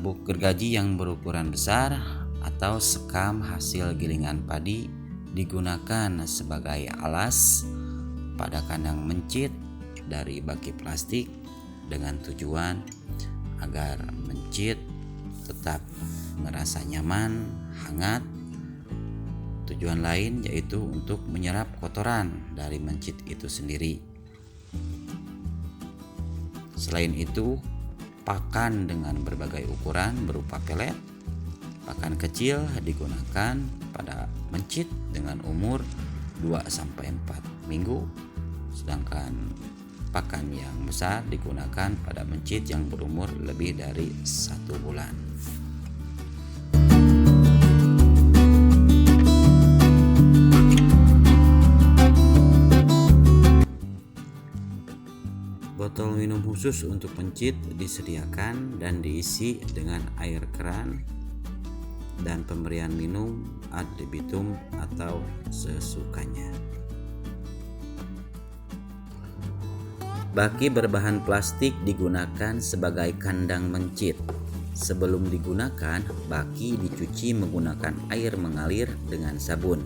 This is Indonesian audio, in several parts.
serbuk gergaji yang berukuran besar atau sekam hasil gilingan padi digunakan sebagai alas pada kandang mencit dari baki plastik dengan tujuan agar mencit tetap merasa nyaman, hangat. Tujuan lain yaitu untuk menyerap kotoran dari mencit itu sendiri. Selain itu, pakan dengan berbagai ukuran berupa pelet, pakan kecil digunakan pada mencit dengan umur 2-4 minggu, sedangkan pakan yang besar digunakan pada mencit yang berumur lebih dari 1 bulan. Botol minum khusus untuk mencit disediakan dan diisi dengan air keran dan pemberian minum ad libitum atau sesukanya. Baki berbahan plastik digunakan sebagai kandang mencit. Sebelum digunakan, baki dicuci menggunakan air mengalir dengan sabun.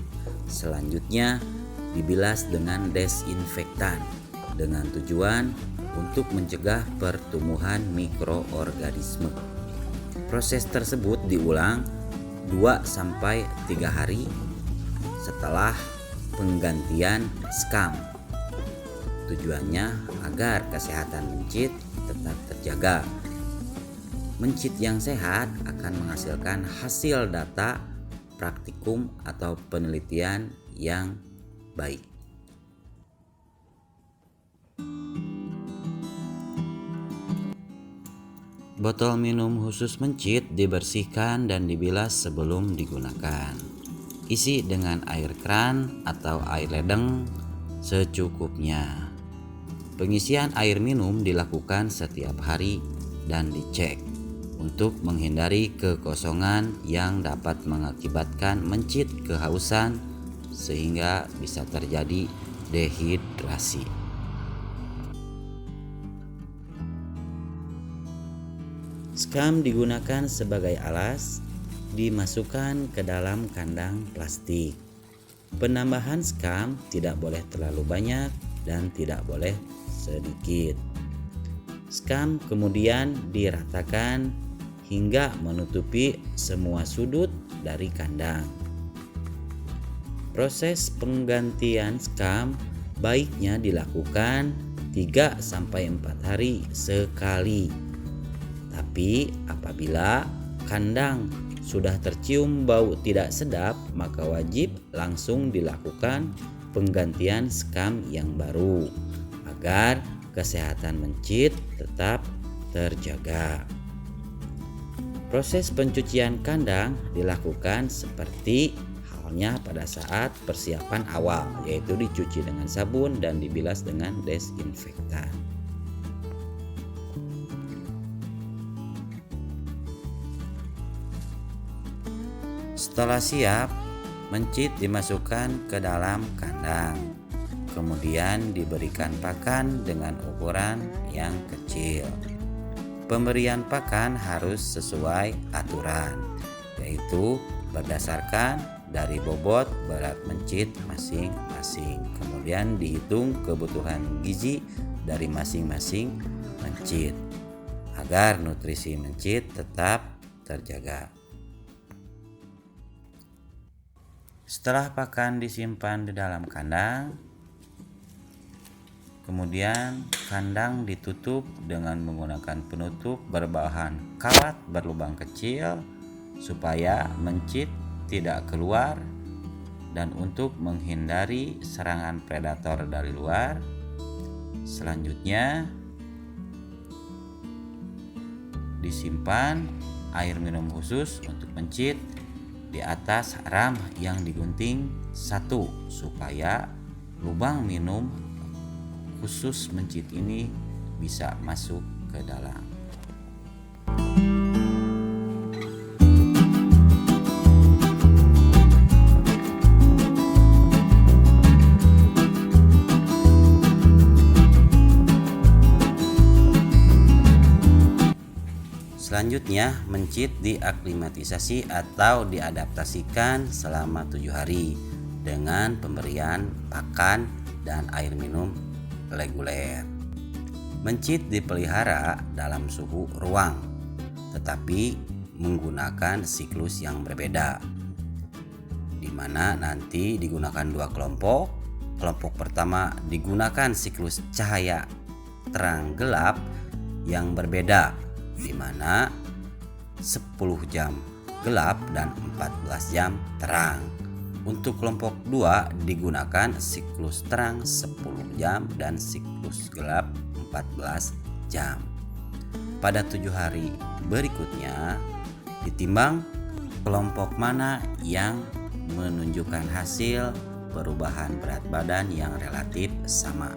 Selanjutnya dibilas dengan desinfektan dengan tujuan untuk mencegah pertumbuhan mikroorganisme. Proses tersebut diulang 2-3 hari setelah penggantian skam. Tujuannya agar kesehatan mencit tetap terjaga. Mencit yang sehat akan menghasilkan hasil data praktikum atau penelitian yang baik. Botol minum khusus mencit dibersihkan dan dibilas sebelum digunakan. Isi dengan air keran atau air ledeng secukupnya. Pengisian air minum dilakukan setiap hari dan dicek untuk menghindari kekosongan yang dapat mengakibatkan mencit kehausan sehingga bisa terjadi dehidrasi. Skam digunakan sebagai alas, dimasukkan ke dalam kandang plastik. Penambahan skam tidak boleh terlalu banyak dan tidak boleh sedikit. Skam kemudian diratakan hingga menutupi semua sudut dari kandang. Proses penggantian skam baiknya dilakukan 3-4 hari sekali. Tapi apabila kandang sudah tercium bau tidak sedap, maka wajib langsung dilakukan penggantian skam yang baru agar kesehatan mencit tetap terjaga. Proses pencucian kandang dilakukan seperti halnya pada saat persiapan awal, yaitu dicuci dengan sabun dan dibilas dengan desinfektan. Setelah siap, mencit dimasukkan ke dalam kandang. Kemudian diberikan pakan dengan ukuran yang kecil. Pemberian pakan harus sesuai aturan, yaitu berdasarkan dari bobot berat mencit masing-masing. Kemudian dihitung kebutuhan gizi dari masing-masing mencit agar nutrisi mencit tetap terjaga. Setelah pakan disimpan di dalam kandang, kemudian kandang ditutup dengan menggunakan penutup berbahan kawat berlubang kecil supaya mencit tidak keluar dan untuk menghindari serangan predator dari luar. Selanjutnya disimpan air minum khusus untuk mencit di atas ram yang digunting satu supaya lubang minum khusus mencit ini bisa masuk ke dalam. Selanjutnya, mencit diaklimatisasi atau diadaptasikan selama 7 hari dengan pemberian pakan dan air minum reguler. Mencit dipelihara dalam suhu ruang, tetapi menggunakan siklus yang berbeda, di mana nanti digunakan 2 kelompok. Kelompok pertama digunakan siklus cahaya terang gelap yang berbeda, di mana 10 jam gelap dan 14 jam terang. Untuk kelompok 2 digunakan siklus terang 10 jam dan siklus gelap 14 jam. Pada 7 hari berikutnya ditimbang kelompok mana yang menunjukkan hasil perubahan berat badan yang relatif sama.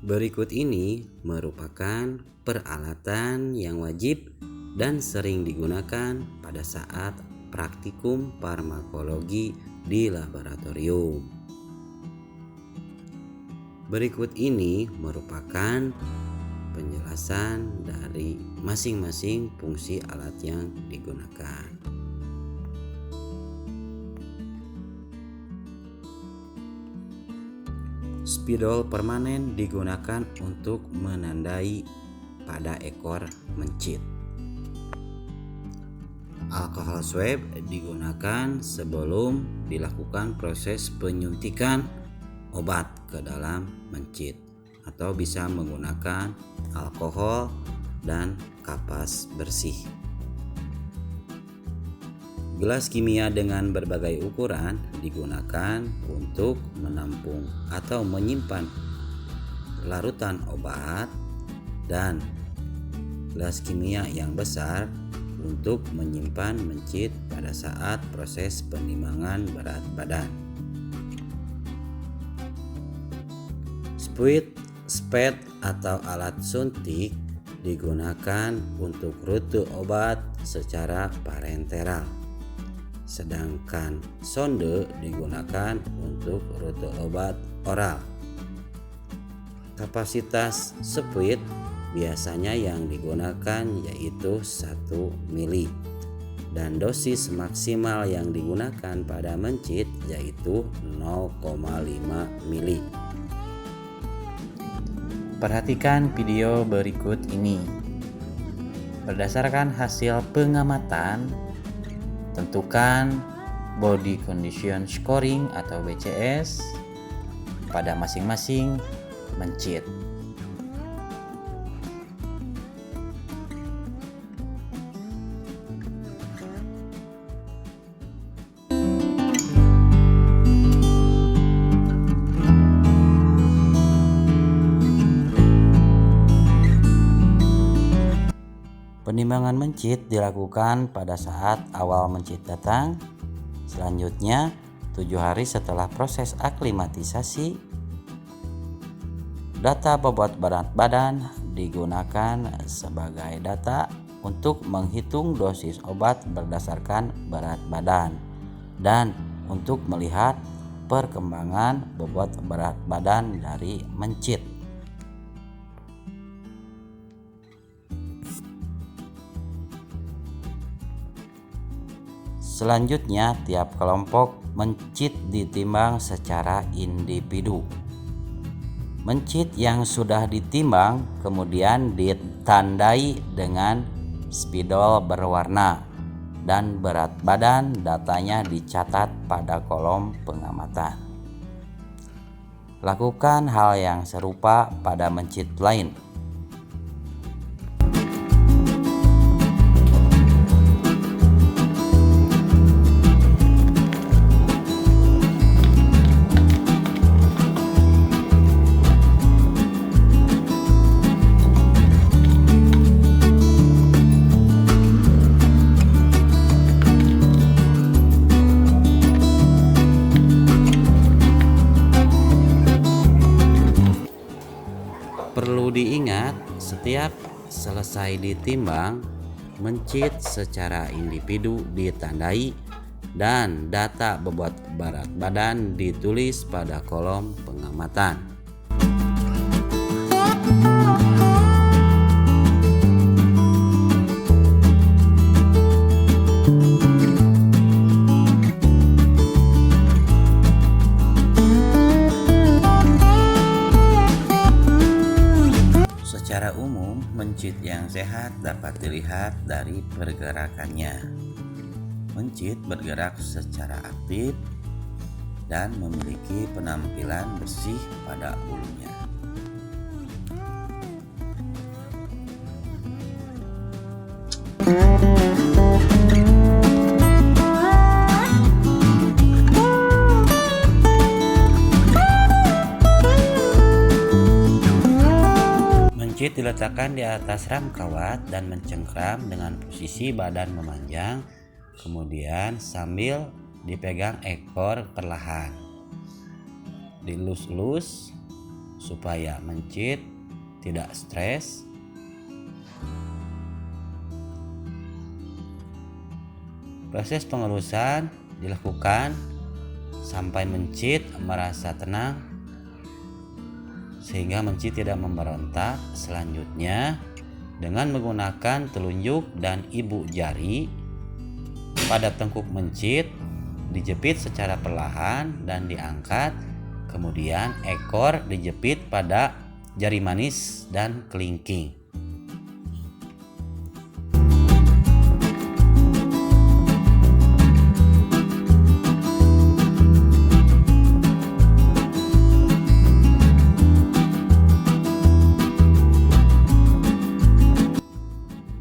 Berikut ini merupakan peralatan yang wajib dan sering digunakan pada saat praktikum farmakologi di laboratorium. Berikut ini merupakan penjelasan dari masing-masing fungsi alat yang digunakan. Spidol permanen digunakan untuk menandai pada ekor mencit. Alkohol swab digunakan sebelum dilakukan proses penyuntikan obat ke dalam mencit, atau bisa menggunakan alkohol dan kapas bersih. Gelas kimia dengan berbagai ukuran digunakan untuk menampung atau menyimpan larutan obat, dan gelas kimia yang besar untuk menyimpan mencit pada saat proses penimbangan berat badan. Spade atau alat suntik digunakan untuk rute obat secara parenteral, sedangkan sonde digunakan untuk rute obat oral. Kapasitas spade biasanya yang digunakan yaitu 1 mili, dan dosis maksimal yang digunakan pada mencit yaitu 0,5 mili. Perhatikan video berikut ini. Berdasarkan hasil pengamatan, tentukan body condition scoring atau BCS pada masing-masing mencit. Penimbangan mencit dilakukan pada saat awal mencit datang. Selanjutnya, 7 hari setelah proses aklimatisasi. Data bobot berat badan digunakan sebagai data untuk menghitung dosis obat berdasarkan berat badan dan untuk melihat perkembangan bobot berat badan dari mencit. Selanjutnya, tiap kelompok mencit ditimbang secara individu. Mencit yang sudah ditimbang kemudian ditandai dengan spidol berwarna, dan berat badan datanya dicatat pada kolom pengamatan. Lakukan hal yang serupa pada mencit lain. Perlu diingat selesai ditimbang, mencit secara individu ditandai dan data bobot berat badan ditulis pada kolom pengamatan. Secara umum, mencit yang sehat dapat dilihat dari pergerakannya. Mencit bergerak secara aktif dan memiliki penampilan bersih pada bulunya. Mencit diletakkan di atas ram kawat dan mencengkram dengan posisi badan memanjang, kemudian sambil dipegang ekor perlahan. Dilus-lus supaya mencit tidak stres. Proses pengelusan dilakukan sampai mencit merasa tenang sehingga mencit tidak memberontak. Selanjutnya, dengan menggunakan telunjuk dan ibu jari pada tengkuk mencit, dijepit secara perlahan dan diangkat. Kemudian ekor dijepit pada jari manis dan kelingking.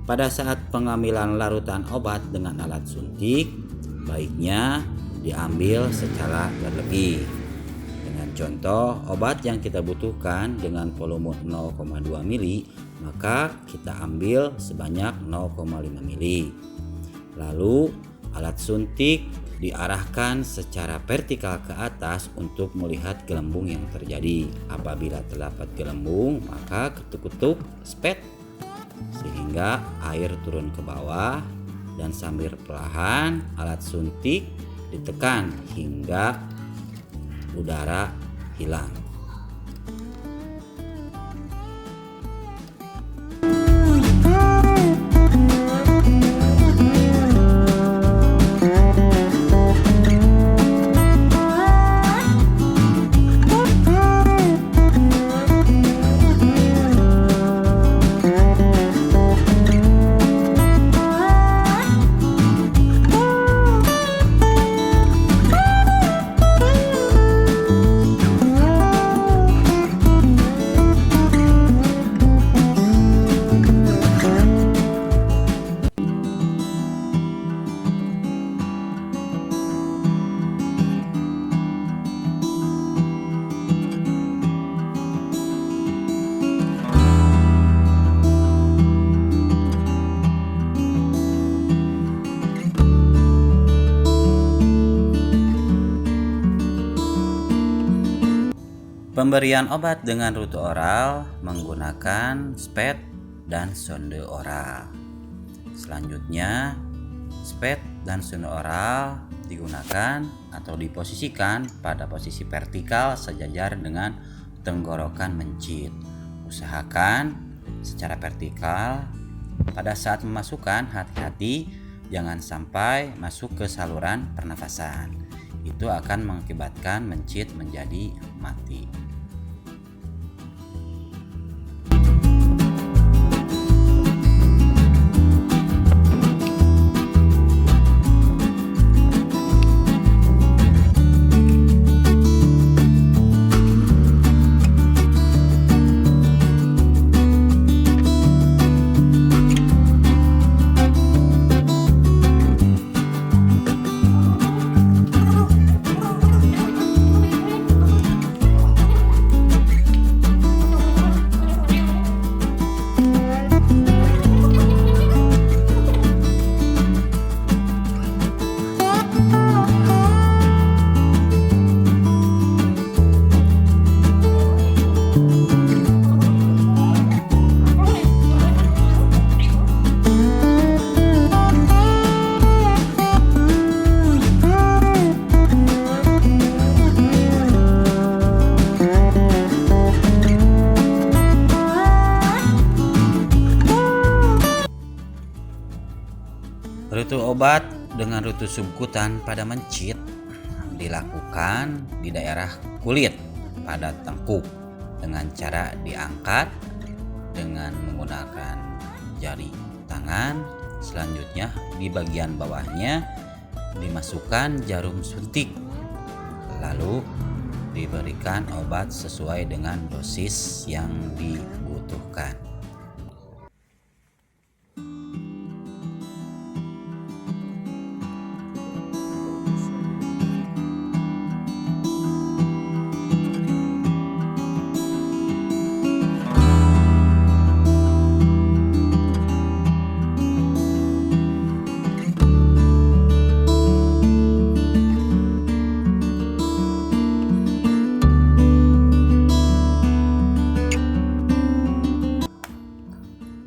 Pada saat pengambilan larutan obat dengan alat suntik, baiknya diambil secara berlebih. Dengan contoh, obat yang kita butuhkan dengan volume 0,2 mili, maka kita ambil sebanyak 0,5 mili. Lalu, alat suntik diarahkan secara vertikal ke atas untuk melihat gelembung yang terjadi. Apabila terdapat gelembung, maka ketuk-ketuk spet sehingga air turun ke bawah, dan sambil perlahan alat suntik ditekan hingga udara hilang. Pemberian obat dengan rute oral menggunakan spet dan sonde oral. Selanjutnya, spet dan sonde oral digunakan atau diposisikan pada posisi vertikal sejajar dengan tenggorokan mencit. Usahakan secara vertikal. Pada saat memasukkan, hati-hati jangan sampai masuk ke saluran pernafasan. Itu akan mengakibatkan mencit menjadi mati. Rute obat dengan rute subkutan pada mencit dilakukan di daerah kulit pada tengkuk dengan cara diangkat dengan menggunakan jari tangan. Selanjutnya di bagian bawahnya dimasukkan jarum suntik, lalu diberikan obat sesuai dengan dosis yang dibutuhkan.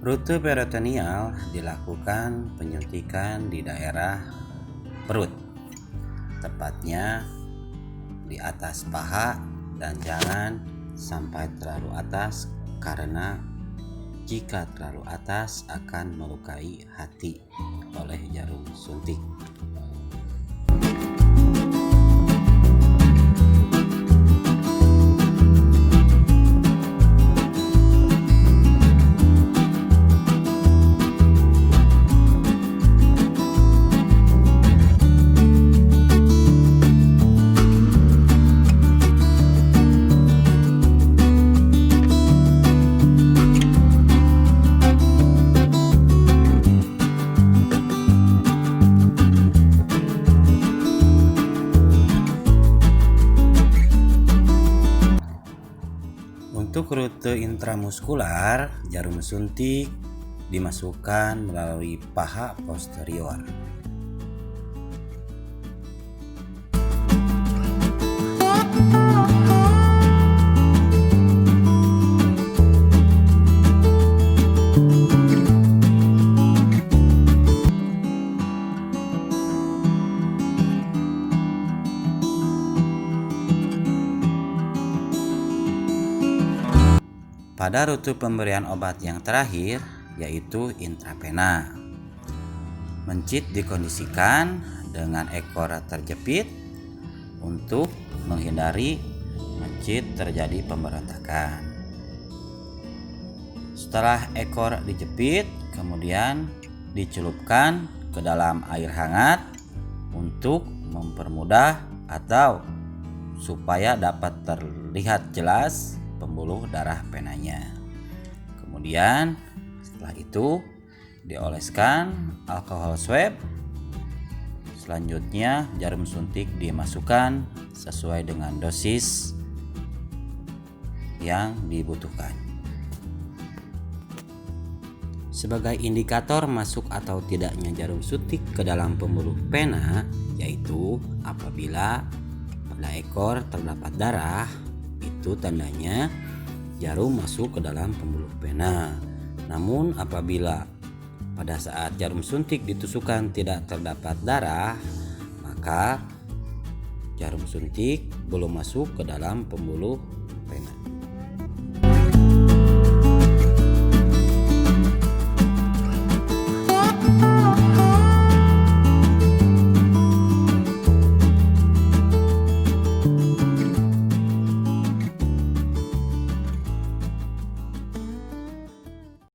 Rute peritoneal dilakukan penyuntikan di daerah perut, tepatnya di atas paha, dan jangan sampai terlalu atas karena jika terlalu atas akan melukai hati oleh jarum suntik. Untuk rute intramuskular, jarum suntik dimasukkan melalui paha posterior. Pada rute pemberian obat yang terakhir, yaitu intravena, mencit dikondisikan dengan ekor terjepit untuk menghindari mencit terjadi pemberontakan. Setelah ekor dijepit, kemudian dicelupkan ke dalam air hangat untuk mempermudah atau supaya dapat terlihat jelas pembuluh darah penanya. Kemudian setelah itu dioleskan alkohol swab. Selanjutnya jarum suntik dimasukkan sesuai dengan dosis yang dibutuhkan. Sebagai indikator masuk atau tidaknya jarum suntik ke dalam pembuluh pena, yaitu apabila pada ekor terdapat darah, itu tandanya jarum masuk ke dalam pembuluh pena. Namun apabila pada saat jarum suntik ditusukkan tidak terdapat darah, maka jarum suntik belum masuk ke dalam pembuluh